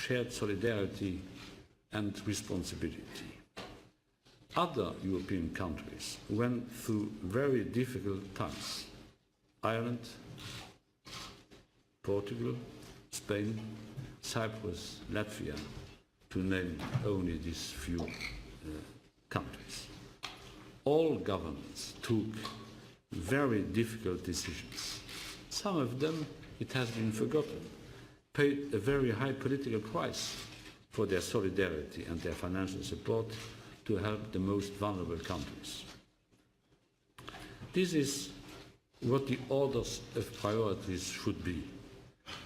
shared solidarity and responsibility. Other European countries went through very difficult times. Ireland, Portugal, Spain, Cyprus, Latvia, to name only these few countries. All governments took very difficult decisions. Some of them, it has been forgotten, paid a very high political price for their solidarity and their financial support to help the most vulnerable countries. This is what the orders of priorities should be.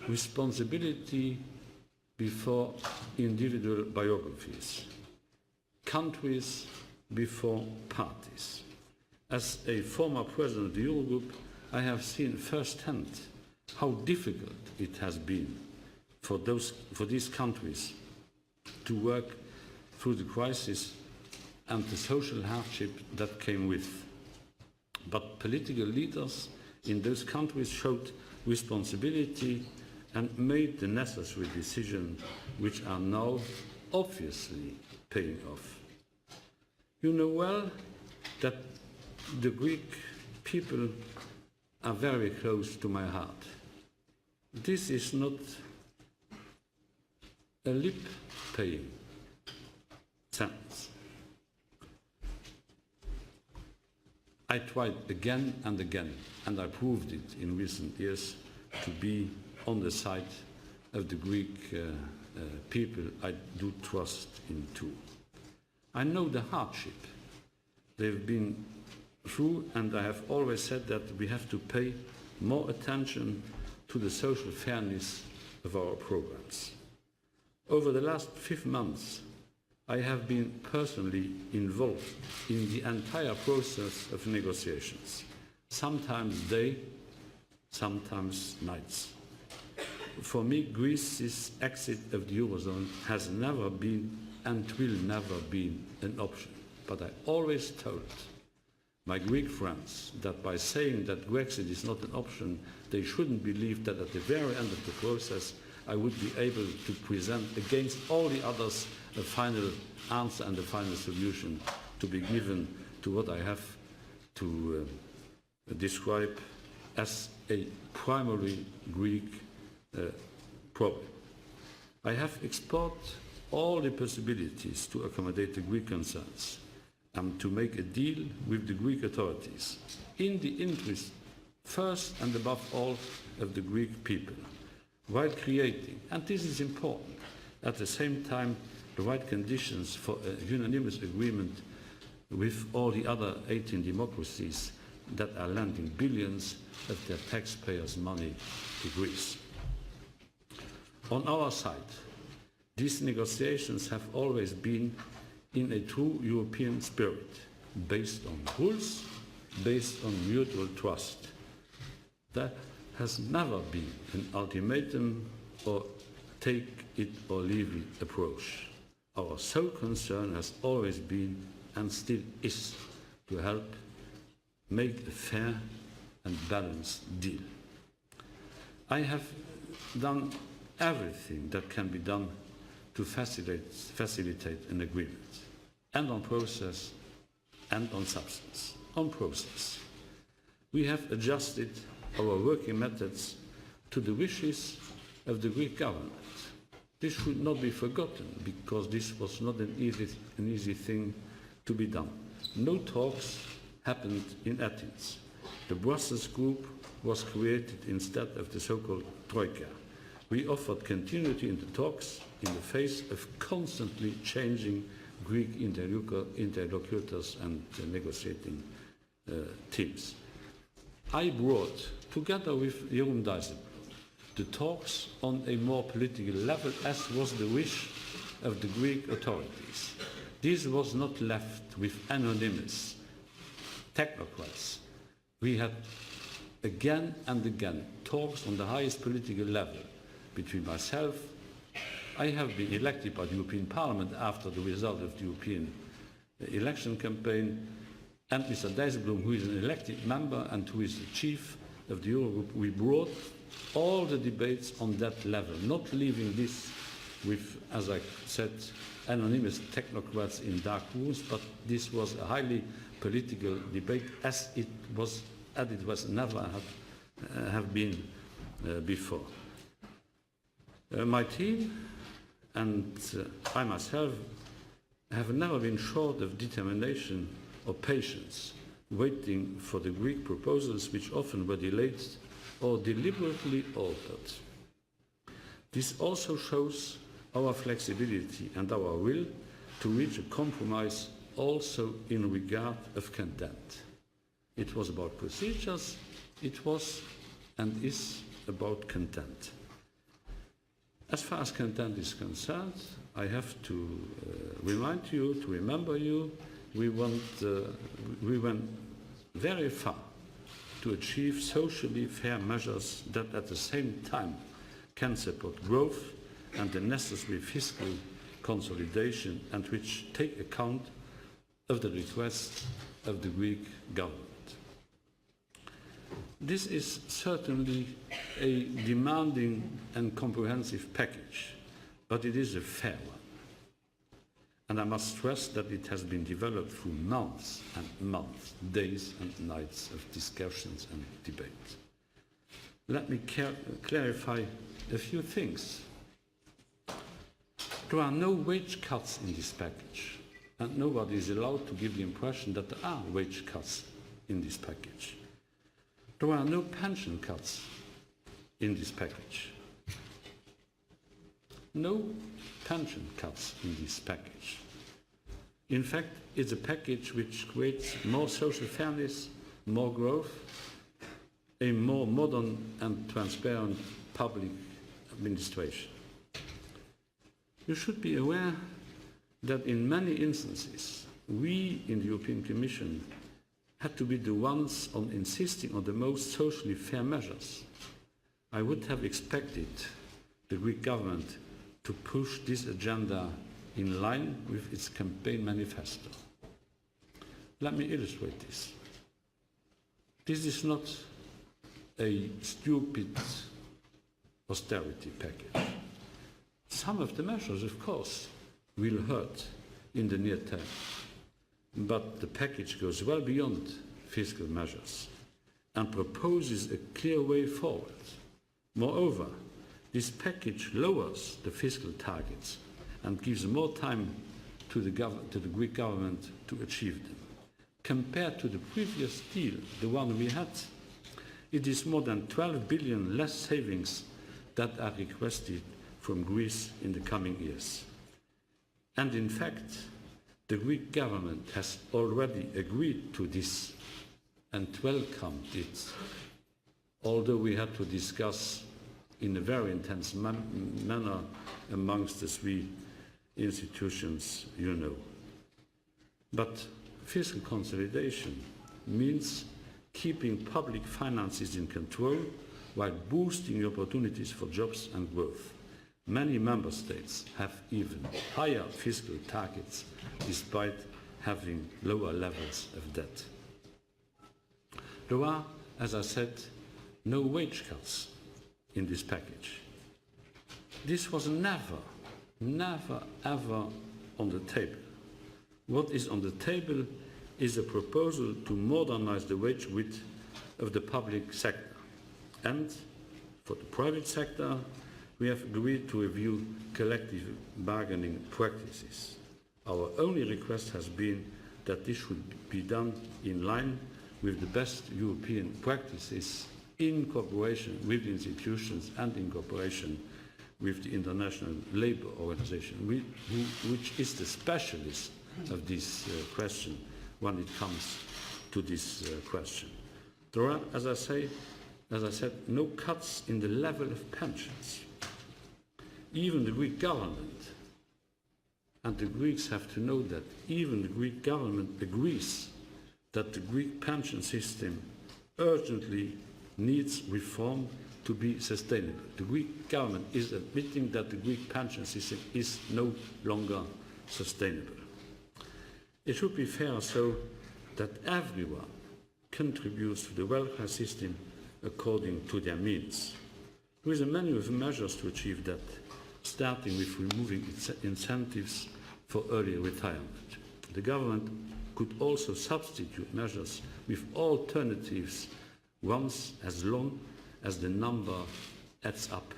Responsibility before individual biographies. Countries before parties. As a former president of the Eurogroup, I have seen firsthand how difficult it has been for these countries to work through the crisis and the social hardship that came with. But political leaders in those countries showed responsibility and made the necessary decisions, which are now obviously paying off. You know well that the Greek people are very close to my heart. This is not a lip-paying sentence. I tried again and again, and I proved it in recent years, to be on the side of the Greek people I do trust in too. I know the hardship they've been through, and I have always said that we have to pay more attention to the social fairness of our programs. Over the last 5 months, I have been personally involved in the entire process of negotiations, sometimes day, sometimes nights. For me, Greece's exit of the Eurozone has never been and will never be an option. But I always told my Greek friends that by saying that Brexit is not an option, they shouldn't believe that at the very end of the process I would be able to present against all the others a final answer and a final solution to be given to what I have to describe as a primary Greek problem. I have explored all the possibilities to accommodate the Greek concerns and to make a deal with the Greek authorities in the interest, first and above all, of the Greek people, while creating, and this is important, at the same time, the right conditions for a unanimous agreement with all the other 18 democracies that are lending billions of their taxpayers' money to Greece. On our side, these negotiations have always been in a true European spirit, based on rules, based on mutual trust. There has never been an ultimatum or take it or leave it approach. Our sole concern has always been, and still is, to help make a fair and balanced deal. I have done everything that can be done to facilitate an agreement, and on process and on substance. On process, we have adjusted our working methods to the wishes of the Greek government. This should not be forgotten, because this was not an easy thing to be done. No talks happened in Athens. The Brussels group was created instead of the so-called Troika. We offered continuity in the talks in the face of constantly changing Greek interlocutors and negotiating teams. I brought, together with Jeroen Dijsselbloem, the talks on a more political level, as was the wish of the Greek authorities. This was not left with anonymous technocrats. We had again and again talks on the highest political level between myself. I have been elected by the European Parliament after the result of the European election campaign, and Mr. Dijsselbloem, who is an elected member and who is the chief of the Eurogroup. We brought all the debates on that level, not leaving this with, as I said, anonymous technocrats in dark rooms, but this was a highly political debate as it was never have been before. My team and I myself have never been short of determination or patience, waiting for the Greek proposals, which often were delayed or deliberately altered. This also shows our flexibility and our will to reach a compromise also in regard of content. It was about procedures, it was and is about content. As far as content is concerned, I have to remind you, to remember you, we went very far to achieve socially fair measures that at the same time can support growth and the necessary fiscal consolidation and which take account of the requests of the Greek government. This is certainly a demanding and comprehensive package, but it is a fair one. And I must stress that it has been developed through months and months, days and nights of discussions and debate. Let me clarify a few things. There are no wage cuts in this package, and nobody is allowed to give the impression that there are wage cuts in this package. There are no pension cuts in this package. No pension cuts in this package. In fact, it's a package which creates more social fairness, more growth, a more modern and transparent public administration. You should be aware that in many instances, we in the European Commission had to be the ones on insisting on the most socially fair measures. I would have expected the Greek government to push this agenda in line with its campaign manifesto. Let me illustrate this. This is not a stupid austerity package. Some of the measures, of course, will hurt in the near term, but the package goes well beyond fiscal measures and proposes a clear way forward. Moreover, this package lowers the fiscal targets and gives more time to the Greek government to achieve them. Compared to the previous deal, the one we had, it is more than 12 billion less savings that are requested from Greece in the coming years. And in fact, the Greek government has already agreed to this and welcomed it, although we had to discuss in a very intense manner amongst the three institutions, you know. But fiscal consolidation means keeping public finances in control while boosting opportunities for jobs and growth. Many member states have even higher fiscal targets despite having lower levels of debt. There are, as I said, no wage cuts in this package. This was never, ever on the table. What is on the table is a proposal to modernize the wage grid of the public sector. And for the private sector, we have agreed to review collective bargaining practices. Our only request has been that this should be done in line with the best European practices in cooperation with the institutions and in cooperation with the International Labour Organization, which is the specialist of this question when it comes to this question. There are, as I said, no cuts in the level of pensions. Even the Greek government, and the Greeks have to know that, even the Greek government agrees that the Greek pension system urgently needs reform to be sustainable. The Greek government is admitting that the Greek pension system is no longer sustainable. It should be fair so that everyone contributes to the welfare system according to their means. There is a menu of measures to achieve that. starting with removing incentives for early retirement. The government could also substitute measures with alternatives once as long as the number adds up.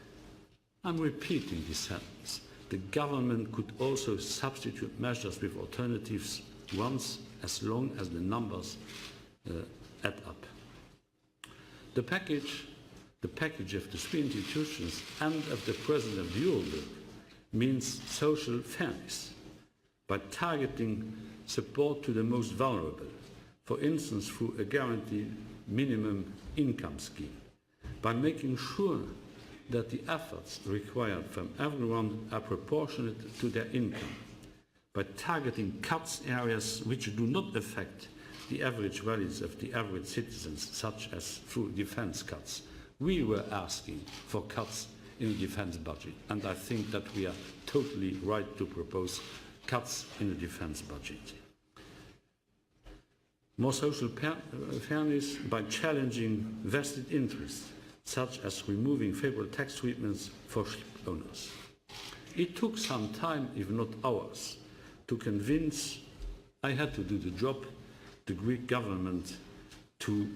I'm repeating this sentence. The government could also substitute measures with alternatives once as long as the numbers add up. The package of the three institutions and of the President of the Eurogroup means social fairness by targeting support to the most vulnerable, for instance through a guaranteed minimum income scheme, by making sure that the efforts required from everyone are proportionate to their income, by targeting cuts areas which do not affect the average values of the average citizens, such as through defence cuts. We were asking for cuts in the defence budget, and I think that we are totally right to propose cuts in the defence budget. More social fairness by challenging vested interests, such as removing favourable tax treatments for ship owners. It took some time, if not hours, to convince, I had to do the job, the Greek government to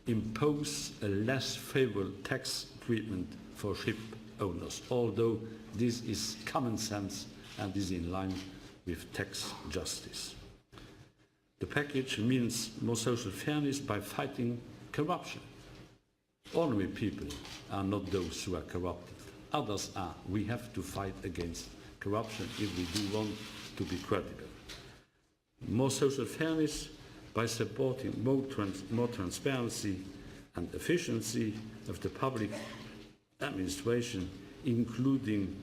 impose a less favourable tax treatment for ship owners, although this is common sense and is in line with tax justice. The package means more social fairness by fighting corruption. Ordinary people are not those who are corrupted. Others are. We have to fight against corruption if we do want to be credible. More social fairness by supporting more transparency and efficiency of the public administration, including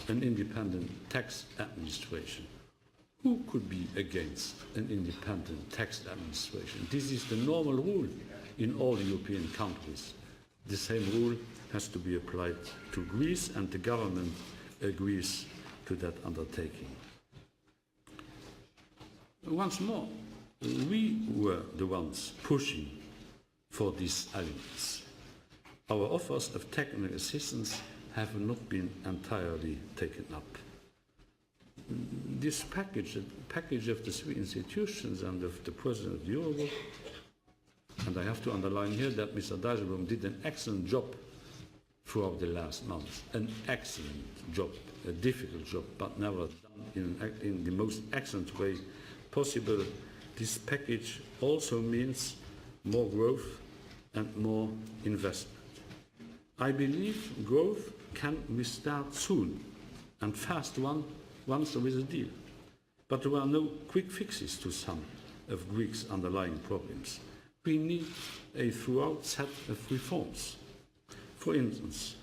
an independent tax administration. Who could be against an independent tax administration? This is the normal rule in all European countries. The same rule has to be applied to Greece, and the government agrees to that undertaking. Once more, we were the ones pushing for these elements. Our offers of technical assistance have not been entirely taken up. This package, the package of the three institutions and of the President of the Eurogroup, and I have to underline here that Mr. Dijsselbloem did an excellent job throughout the last months, an excellent job, a difficult job, but never done in the most excellent way possible. This package also means more growth and more investment. I believe growth can restart soon and fast once there is a deal. But there are no quick fixes to some of Greece's underlying problems. We need a throughout set of reforms. For instance,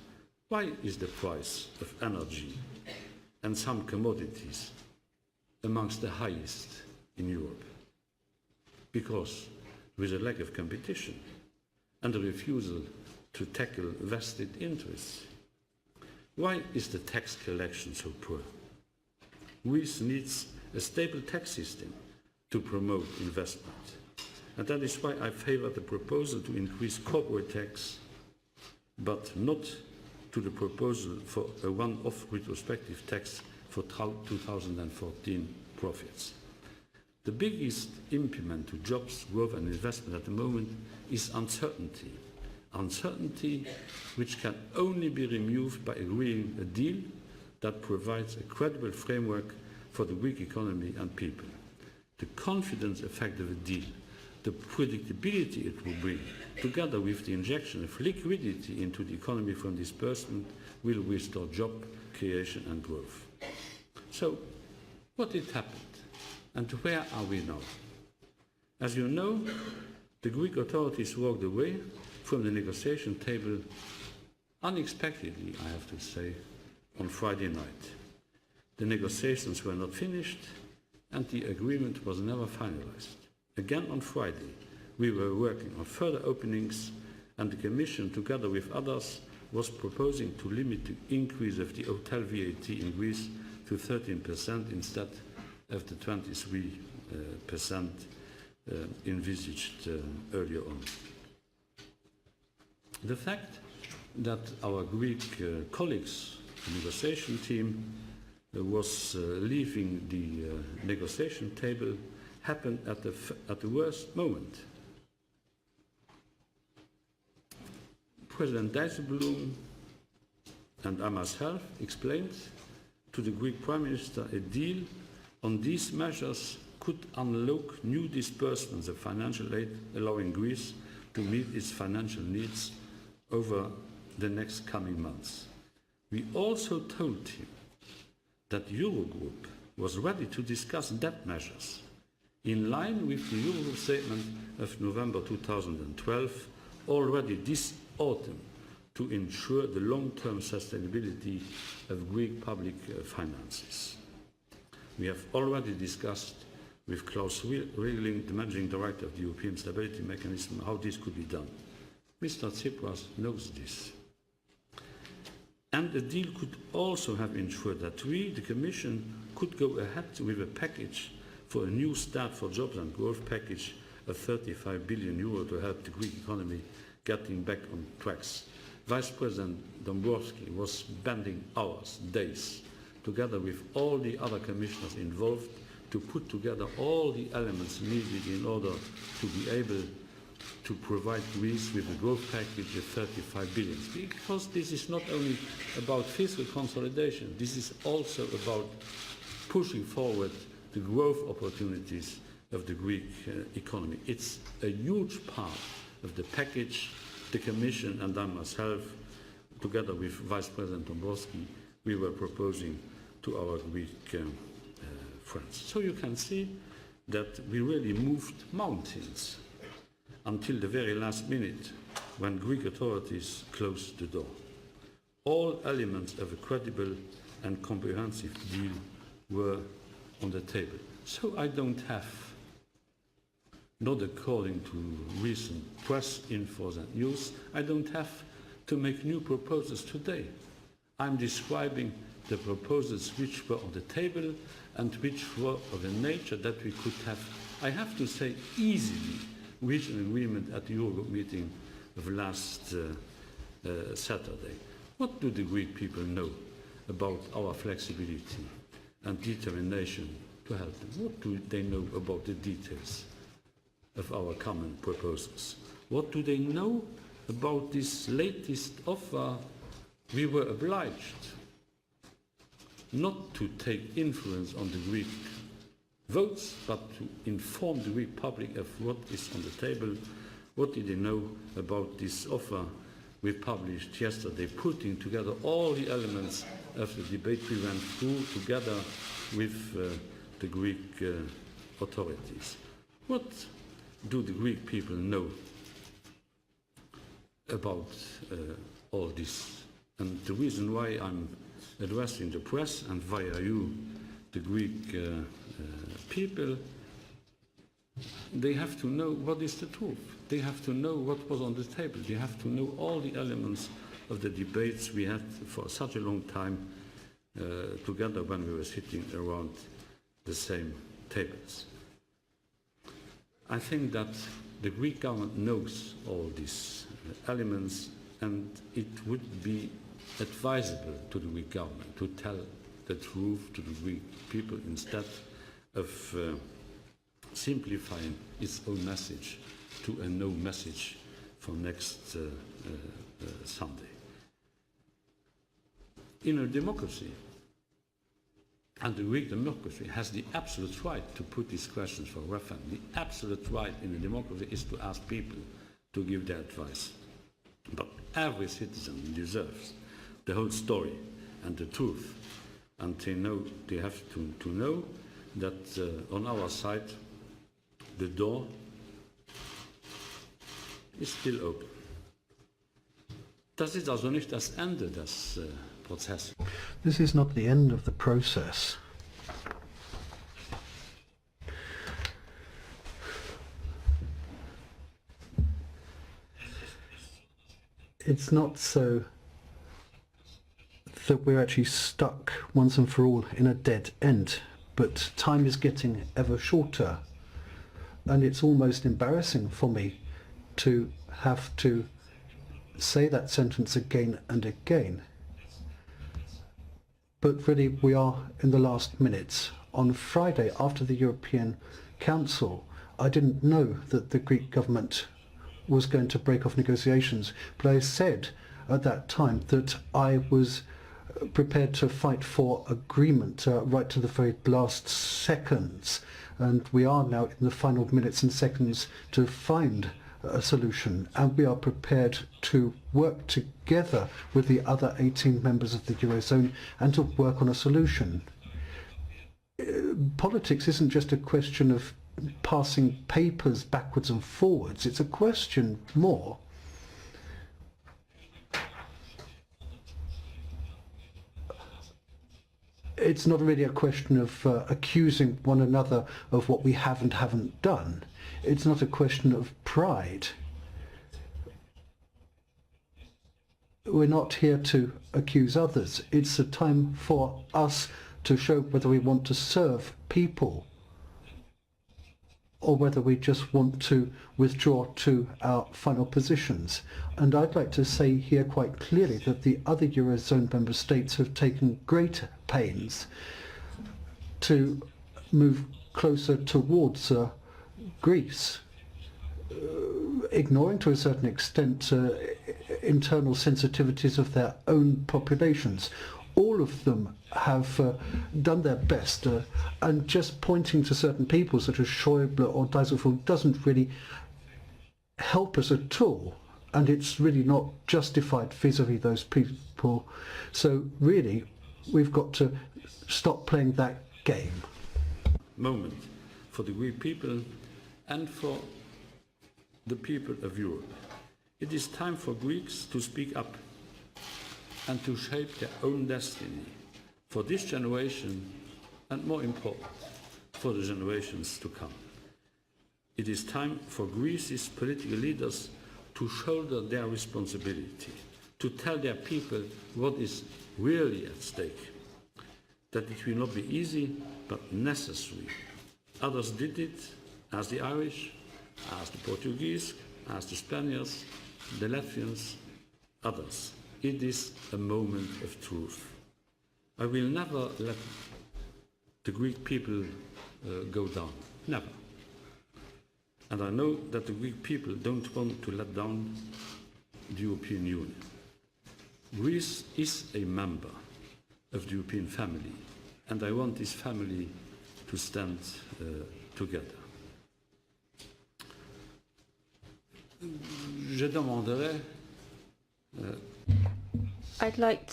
why is the price of energy and some commodities amongst the highest in Europe? Because there is a lack of competition and a refusal to tackle vested interests. Why is the tax collection so poor? Greece needs a stable tax system to promote investment. And that is why I favour the proposal to increase corporate tax, but not to the proposal for a one-off retrospective tax for 2014 profits. The biggest impediment to jobs, growth and investment at the moment is uncertainty. Uncertainty which can only be removed by agreeing a deal that provides a credible framework for the Greek economy and people. The confidence effect of a deal, the predictability it will bring, together with the injection of liquidity into the economy from disbursement, will restore job creation and growth. So, what did happen? And where are we now? As you know, the Greek authorities walked away from the negotiation table unexpectedly, I have to say, on Friday night. The negotiations were not finished and the agreement was never finalized. Again on Friday, we were working on further openings and the Commission, together with others, was proposing to limit the increase of the hotel VAT in Greece to 13% instead of the 23% envisaged earlier on. The fact that our Greek colleagues negotiation team was leaving the negotiation table happened at the worst moment. President Dijsselbloem and I myself explained to the Greek Prime Minister a deal on these measures could unlock new disbursements of financial aid, allowing Greece to meet its financial needs over the next coming months. We also told him that the Eurogroup was ready to discuss debt measures in line with the Eurogroup statement of November 2012, already this autumn, to ensure the long-term sustainability of Greek public finances. We have already discussed with Klaus Regling, the Managing Director of the European Stability Mechanism, how this could be done. Mr. Tsipras knows this. And the deal could also have ensured that we, the Commission, could go ahead with a package for a new start for jobs and growth package of 35 billion euro to help the Greek economy getting back on tracks. Vice President Dombrovskis was spending hours, days, together with all the other commissioners involved to put together all the elements needed in order to be able to provide Greece with a growth package of 35 billion. Because this is not only about fiscal consolidation, this is also about pushing forward the growth opportunities of the Greek economy. It's a huge part of the package the Commission and I myself, together with Vice President Dombrovskis, we were proposing to our Greek friends. So you can see that we really moved mountains until the very last minute when Greek authorities closed the door. All elements of a credible and comprehensive deal were on the table. So I don't have, not according to recent press infos and news, I don't have to make new proposals today. I'm describing the proposals which were on the table and which were of a nature that we could have, I have to say, easily reached an agreement at the Eurogroup meeting of last Saturday. What do the Greek people know about our flexibility and determination to help them? What do they know about the details of our common proposals? What do they know about this latest offer? We were obliged not to take influence on the Greek votes, but to inform the Greek public of what is on the table. What did they know about this offer we published yesterday, putting together all the elements of the debate we went through together with the Greek authorities? What do the Greek people know about all this? And the reason why I'm addressing the press and via you, the Greek people, they have to know what is the truth. They have to know what was on the table. They have to know all the elements of the debates we had for such a long time together when we were sitting around the same tables. I think that the Greek government knows all these elements, and it would be advisable to the Greek government to tell the truth to the Greek people instead of simplifying its own message to a no message for next Sunday. In a democracy, and the Greek democracy has the absolute right to put these questions for referendum. The absolute right in a democracy is to ask people to give their advice. But every citizen deserves the whole story and the truth. And they have to know that on our side, the door is still open. Das ist also nicht das Ende des Prozesses. This is not the end of the process. It's not so that we're actually stuck once and for all in a dead end, but time is getting ever shorter, and it's almost embarrassing for me to have to say that sentence again and again. But really, we are in the last minutes. On Friday, after the European Council, I didn't know that the Greek government was going to break off negotiations, but I said at that time that I was prepared to fight for agreement right to the very last seconds, and we are now in the final minutes and seconds to find a solution, and we are prepared to work together with the other 18 members of the Eurozone and to work on a solution. Politics isn't just a question of passing papers backwards and forwards, it's a question more. It's not really a question of accusing one another of what we have and haven't done. It's not a question of pride. We're not here to accuse others. It's a time for us to show whether we want to serve people or whether we just want to withdraw to our final positions. And I'd like to say here quite clearly that the other Eurozone member states have taken great pains to move closer towards Greece, ignoring to a certain extent internal sensitivities of their own populations. All of them have done their best, and just pointing to certain people such as Schäuble or Dijsselbloem doesn't really help us at all, and it's really not justified vis-à-vis those people. So really, we've got to stop playing that game. Moment for the Greek people and for the people of Europe. It is time for Greeks to speak up and to shape their own destiny for this generation and, more important, for the generations to come. It is time for Greece's political leaders to shoulder their responsibility, to tell their people what is really at stake, that it will not be easy but necessary. Others did it, as the Irish, as the Portuguese, as the Spaniards, the Latvians, others. It is a moment of truth. I will never let the Greek people go down, never. And I know that the Greek people don't want to let down the European Union. Greece is a member of the European family, and I want this family to stand together. Je demanderai I'd like